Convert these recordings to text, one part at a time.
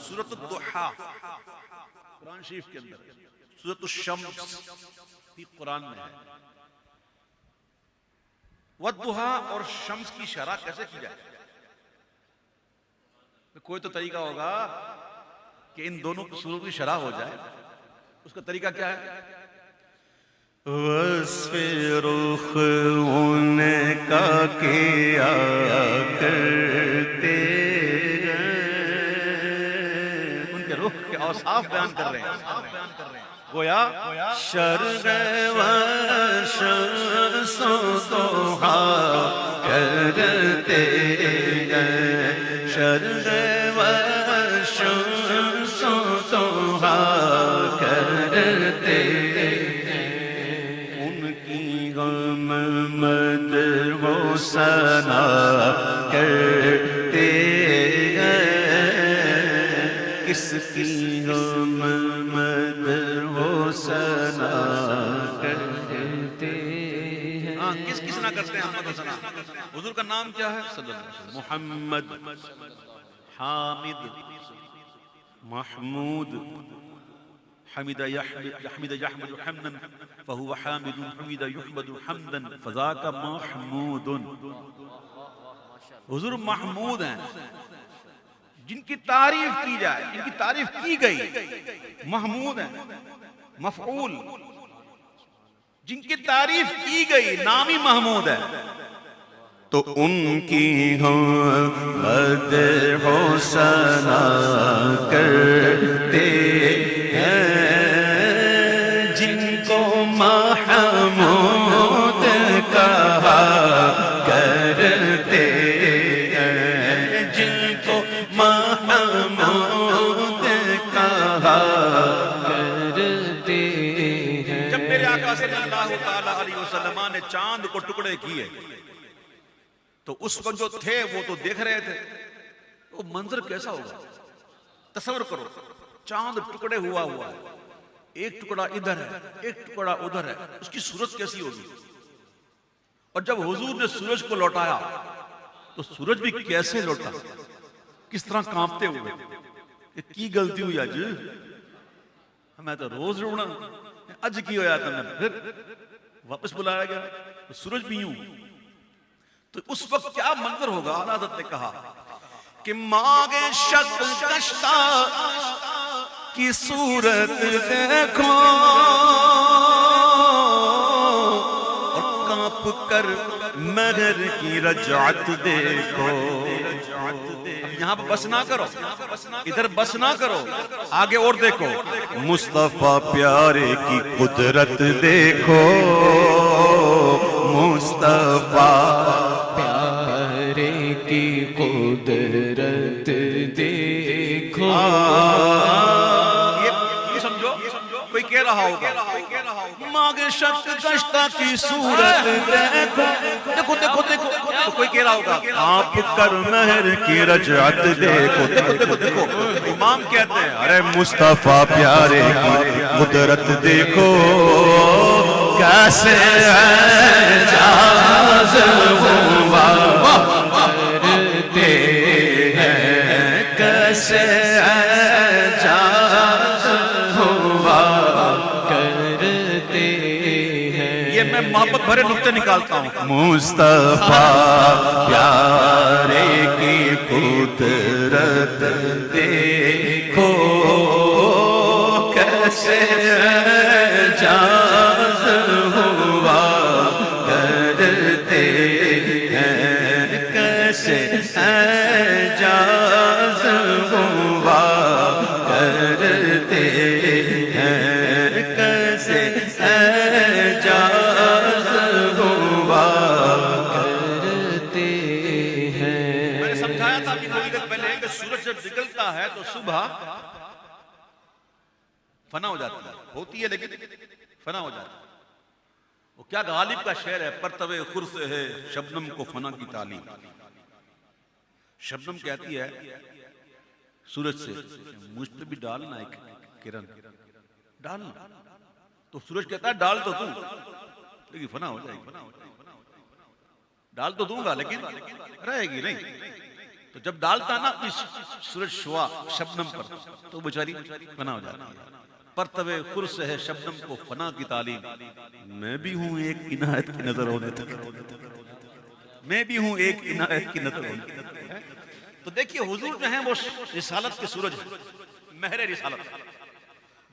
سورۃ الضحیٰ قرآن شریف کے اندر، سورۃ الشمس بھی قرآن میں ہے. والضحیٰ اور شمس کی شرح کیسے کی جائے؟ کوئی تو طریقہ ہوگا کہ ان دونوں سوروں کی شرح ہو جائے. اس کا طریقہ کیا ہے؟ وصف رخ ان کا کیا کرتے ان کے رخ کے اوصاف بیان کر رہے ہیں. گویا شرق و شمس و ضحیٰ کرتے ہیں، شرق و شمس و ضحیٰ کرتے ہیں. ان کی غم مدح و ثنا کرتے ہیں، کس کی غم مدح و ثنا کرتے ہیں. ہاں کس کس نہ کرتے ہیں حمد و ثنا؟ حضور کا نام کیا ہے؟ صلی اللہ علیہ وسلم. محمد، حامد، محمود، حمد يحمد حمدا فهو حامد، حمد يحمد حمدا فذاك محمود. حضور محمود ہیں جن کی تعریف کی جائے، جن کی تعریف کی گئی. محمود ہیں مفعول، جن کی تعریف کی گئی نامی محمود ہے. تو ان کی ہم مدح و ثنا کرتے ہیں، جن کو محمود کہا کرتے ہیں، جن کو محمود کہا کرتے ہیں. جب میرے آقا صلی اللہ علیہ وسلم نے چاند کو ٹکڑے کیے تو اس وقت جو تھے وہ تو دیکھ رہے تھے. وہ منظر کیسا ہوگا؟ تصور کرو، چاند ٹکڑے ہوا ہے، ایک ٹکڑا ادھر ہے ایک ٹکڑا ادھر ہے، اس کی صورت کیسی ہوگی؟ اور جب حضور نے سورج کو لوٹایا تو سورج بھی کیسے لوٹا، کس طرح کانپتے ہوئے. کی غلطی ہوئی اج؟ میں تو روز رونا، اج کی ہویا تھا. پھر واپس بلایا گیا تو سورج بھی یوں. تو اس وقت کیا منظر ہوگا؟ اعلیٰ حضرت نے کہا کہ ماغ شک کشتا کی صورت دیکھو اور کانپ کر مگر کی رجعت دیکھو. یہاں پہ بس نہ کرو، ادھر بس نہ کرو، آگے اور دیکھو. مصطفیٰ پیارے کی قدرت دیکھو، مصطفیٰ پیارے کی قدرت دیکھو. یہ سمجھو، کوئی کہہ رہا ہوگا ماغ شک کشتا کی صورت دیکھو، دیکھو دیکھو دیکھو. تو کوئی کہہ رہا ہوگا آپ کر مہر کی رجعت دیکھو. دیکھو دیکھو دیکھو. امام کہتے ہیں ارے مصطفیٰ پیارے کی قدرت دیکھو، کیسے اعجاز ہوا کرتے ہیں، کیسے اعجاز ہوا کرتے ہیں. یہ میں محبت بھرے نقطے نکالتا ہوں. مصطفیٰ پیارے کی قدرت دیکھو، کیسے اعجاز ہوا کرتے ہیں، کیسے اعجاز ہوا کرتے ہیں، کیسے اعجاز ہوا کرتے ہیں. میں نے سمجھایا تھا کہ تھوڑی دیر پہلے کہ سورج جب نکلتا ہے تو صبح فنا ہو جاتی ہے، ہوتی ہے لیکن فنا ہو جاتی ہے. وہ کیا غالب کا شعر ہے، پرتوے خرس ہے شبنم کو فنا کی تعلیم. شبنم کہتی ہے سورج سے مجھ پہ بھی ڈالنا ایک کرن، ڈالنا. تو سورج کہتا ہے ڈال تو دوں لیکن فنا ہو جائے گی. ڈال تو دوں گا لیکن رہے گی نہیں. تو جب ڈالتا نا اپنی سورج شعاع شبنم پر تو بیچاری فنا ہو جاتی ہے. پرتوے خرس ہے شبنم کو فنا کی تعلیم. میں بھی ہوں ایک عنایت کی نظر ہونے تک، میں بھی ہوں ایک عنایت کی نظر ہونے تک. تو دیکھیے حضور جو ہیں وہ رسالت کے سورج، مہر رسالت.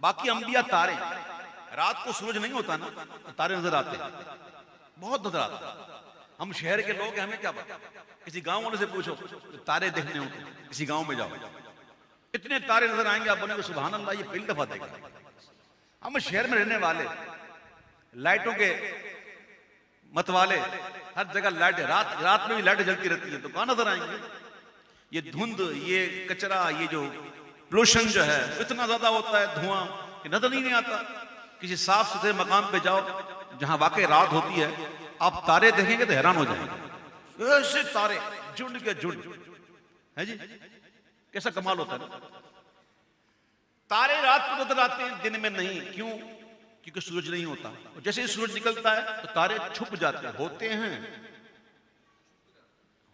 باقی انبیاء تارے، رات کو سورج نہیں ہوتا نا تو تارے نظر آتے ہیں، بہت نظر آتے ہیں. ہم شہر کے لوگ ہیں، ہمیں کیا پتا. کسی گاؤں والے سے پوچھو تارے دیکھنے ہوں، کسی گاؤں میں جاؤ اتنے تارے نظر آئیں گے، آپ بولیں گے سبحان اللہ یہ پہلی دفعہ دیکھا. ہم شہر میں رہنے والے، لائٹوں کے متوالے، ہر جگہ لائٹیں، رات میں بھی لائٹیں جلتی رہتی ہیں، تو کہاں نظر آئیں گے. یہ دھند، یہ کچرا، یہ جو پولوشن جو ہے اتنا زیادہ ہوتا ہے، دھواں کہ نظر نہیں آتا. کسی صاف ستھرے مقام پہ جاؤ جہاں واقعی رات ہوتی ہے، آپ تارے دیکھیں گے تو حیران ہو جائیں گے. ایسے تارے جھنڈ کے جھنڈ ہے جی، کیسا کمال ہوتا ہے. تارے رات کو نظر آتے ہیں، دن میں نہیں. کیوں؟ کیونکہ سورج نہیں ہوتا. اور جیسے ہی سورج نکلتا ہے تو تارے چھپ جاتے ہیں.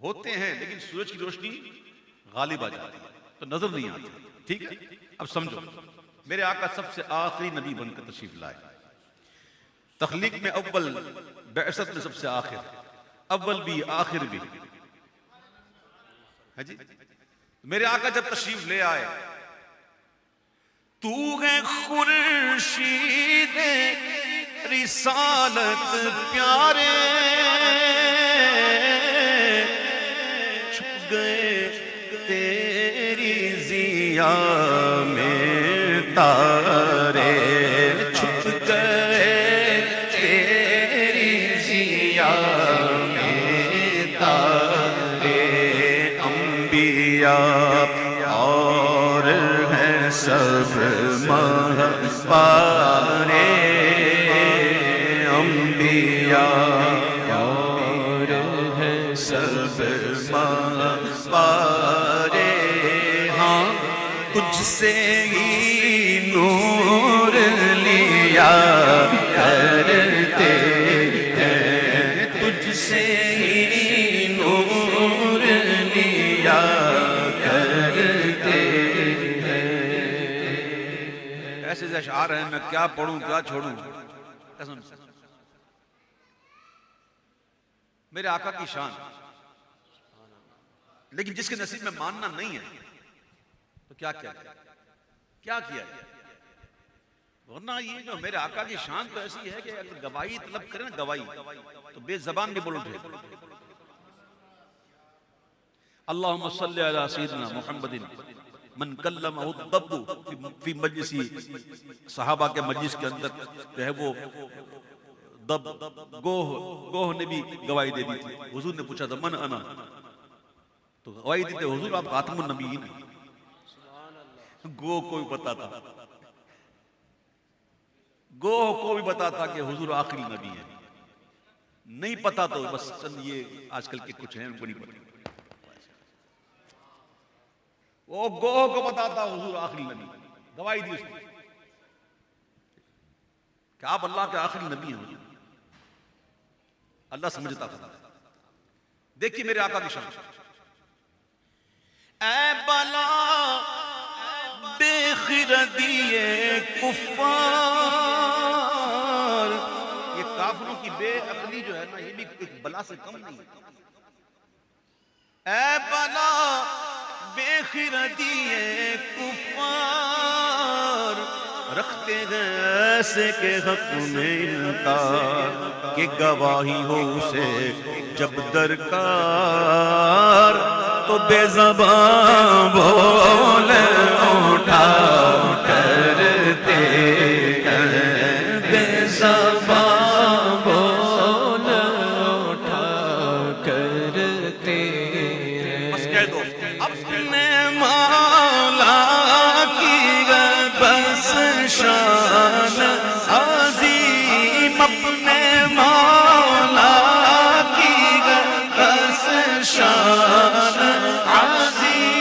ہوتے ہیں لیکن سورج کی روشنی غالب آ جاتی ہے تو نظر نہیں آتی. ٹھیک ہے، اب سمجھو. میرے آقا سب سے آخری نبی بن کر تشریف لائے، تخلیق میں اول، بعثت میں سب سے آخر، اول بھی آخر بھی ہے جی. میرے آقا جب تشریف لے آئے، تو ہے خورشید رسالت پیارے، چھپ گئے تیری ضیا میں تارے، چھپ گئے تیری ضیا میں تارے. انبیاء اور ہیں سب مہپارے، انبیاء اور ہیں سب مہپارے. ہاں تجھ سے ہی نور لیا کرتے ہیں، تجھ سے ہی نور لیا کرتے ہیں. ایسے اشعار ہیں، میں کیا پڑھوں کیا چھوڑوں قسم سے. میرے آقا کی شان، لیکن جس کے نصیب میں ماننا نہیں ہے تو کیا کیا. ورنہ یہ جو میرے آقا کی شان تو ایسی ہے کہ اگر گواہی طلب کریں نا، گواہی تو بے زبان بھی بول اٹھے. اللہم صلی علی سیدنا محمد من کلمہ الضب فی مجلسی. صحابہ کے مجلس کے اندر جو ہے وہ ضب، گوہ نے بھی گواہی دے دی تھی. حضور نے پوچھا تھا من انا، تو گواہی دیتے حضور آپ خاتم النبیین ہیں. گوہ کو بھی پتا تھا، گوہ کو بھی پتا تھا کہ حضور آخری نبی ہیں. نہیں پتا تو بس چند یہ آج کل کے کچھ ہیں ان کو نہیں پتا. وہ گوہ کو پتا تھا حضور آخری نبی، گواہی دی اس نے کہ آپ اللہ کے آخری نبی ہیں. اللہ سمجھتا تھا. دیکھیے میرے آقا کی شان. اے بلا بے خردی کفار، یہ کافروں کی بے عقلی جو ہے نا، یہ بھی ایک بلا سے کم نہیں. اے بلا بے خردی کفار، رکھتے ہیں ایسے کے حق میں انکار، کہ گواہی ہو اسے جب درکار، تو بے زبان بول اٹھا کرتے ہیں، بے زبان بول اٹھا کرتے ہیں. بس کہہ دو اپنے مولا کی بس شان عظیم، اپنے مولا کی بس شان عظیم.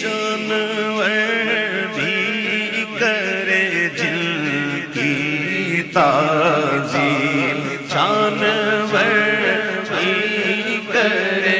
جانور بھی کرے جن کی تعظیم، جانور بھی کرے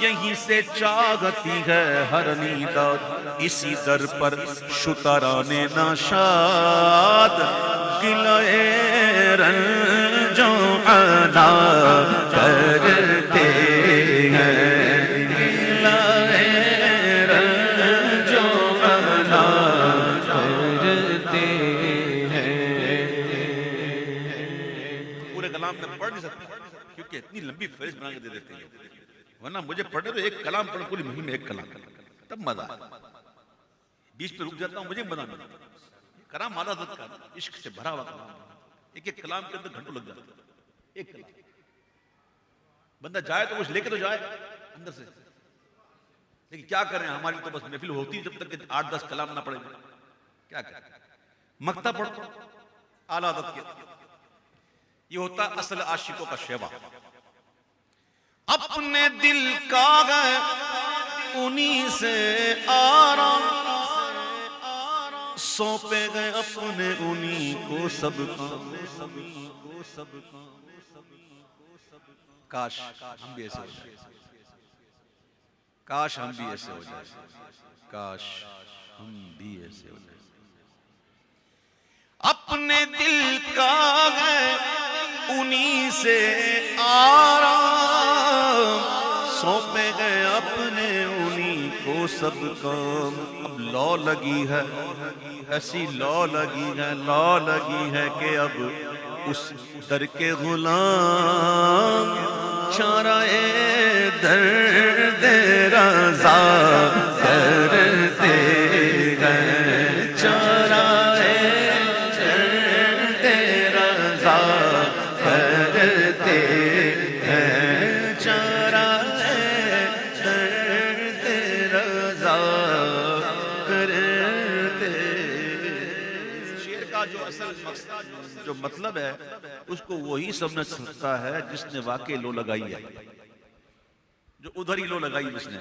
یہیں سے چاہتی ہے ہر نیداد، اسی در پر شتران ناشاد گلائے رنجو عنا کرتے ہیں، گلائے رنجو عنا کرتے ہیں۔ پورے کلام میں پڑھ نہیں سکتے کیونکہ اتنی لمبی فہرست بنا کے دے دیتے ہیں، ورنہ مجھے پڑھنے تو ایک کلام پڑھ، پوری مہم میں ایک کلام تب مزہ آئے، بیچ پہ رک جاتا ہوں مجھے مزہ نہیں آتا۔ کلام مالا ذات کا عشق سے بھرا ہوا کلام، ایک ایک کلام کے اندر گھنٹوں لگ جاتا ہے، ایک کلام بندہ جائے تو کچھ لے کے تو جائے اندر سے، لیکن کیا کریں ہماری تو بس محفل ہوتی جب تک کہ 8-10 کلام نہ پڑے، کیا کریں مکتا پڑھو اعلیٰ ادب کے، یہ ہوتا اصل عاشقوں کا شیوا۔ اپنے دل کا گئے انہی سے آرام، سونپے گئے اپنے انہی کو سب کام۔ کاش ہم بھی ایسے ہو جائیں، کاش ہم بھی ایسے ہو جائیں، کاش ہم بھی ایسے ہو جائیں۔ اپنے دل کا گئے انہی سے آرام، سونپے گئے اپنے انہی کو سب کام۔ اب لو لگی ہے ایسی لو لگی ہے کہ اب اس در کے غلام چارہ درد رضا کرتے گئے، چارہ درد رضا کرتے ہیں، چارہ درد رضا کرتے۔ شعر کا جو اصل مقصد جو مطلب ہے اس کو وہی سمجھ سکتا ہے جس نے واقعی لو لگائی ہے، جو ادھر ہی لو لگائی جس نے،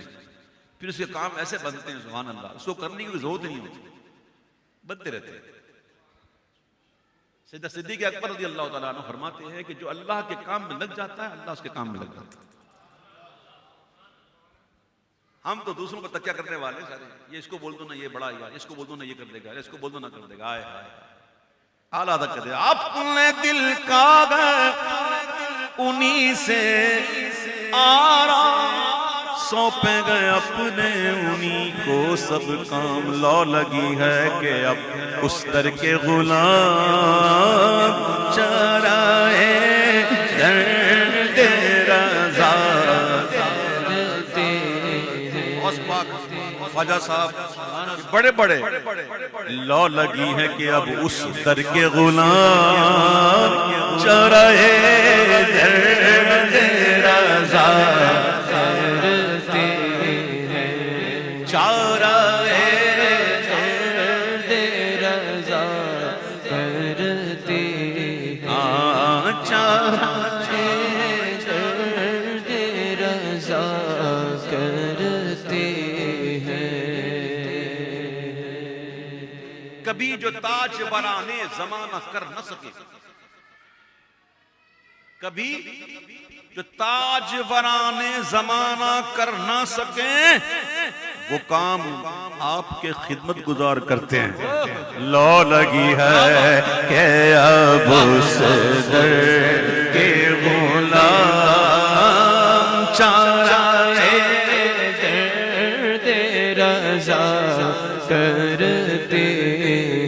پھر اس کے کام ایسے بنتے ہیں سبحان اللہ، اس کو کرنے کی ضرورت نہیں ہوتی، بنتے رہتے ہیں۔ سیدنا صدیق اکبر رضی اللہ تعالیٰ عنہ فرماتے ہیں کہ جو اللہ کے کام میں لگ جاتا ہے اللہ اس کے کام میں لگ جاتا ہے۔ ہم تو دوسروں کو تکیہ کرنے والے سارے، یہ اس کو بول دو نا یہ بڑا یار، اس کو بول دو نا یہ کر دے گا، اس کو بول دو نا کر دے گا، آئے آئے اعلیٰ ادب کر دے۔ اپنے دل کا گئے انہی سے آرام، سونپے گئے اپنے انہی کو سب کام۔ لو لگی ہے کہ اب اس در کے غلام چرائے درد رضا کرتے ہیں۔ خواجہ صاحب بڑے بڑے لو لگی ہے کہ اب اس در کے غلام چرائے درد رضا کرتے ہیں، چرائے درد رضا کرتے ہیں، چرائے درد رضا کرتے ہیں۔ کبھی جو تاج برانے زمانہ کر نہ سکے، کبھی جو تاج برانے زمانہ کر نہ سکیں، وہ کام آپ کے خدمت گزار کرتے ہیں۔ لو لگی ہے کہ اب اس در کے غلام چارہ درد رضا کرتے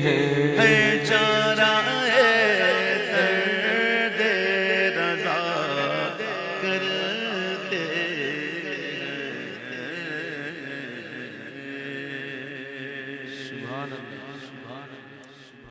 ہیں، چارہ درد رضا کرتے ہیں۔ سبحان اللہ۔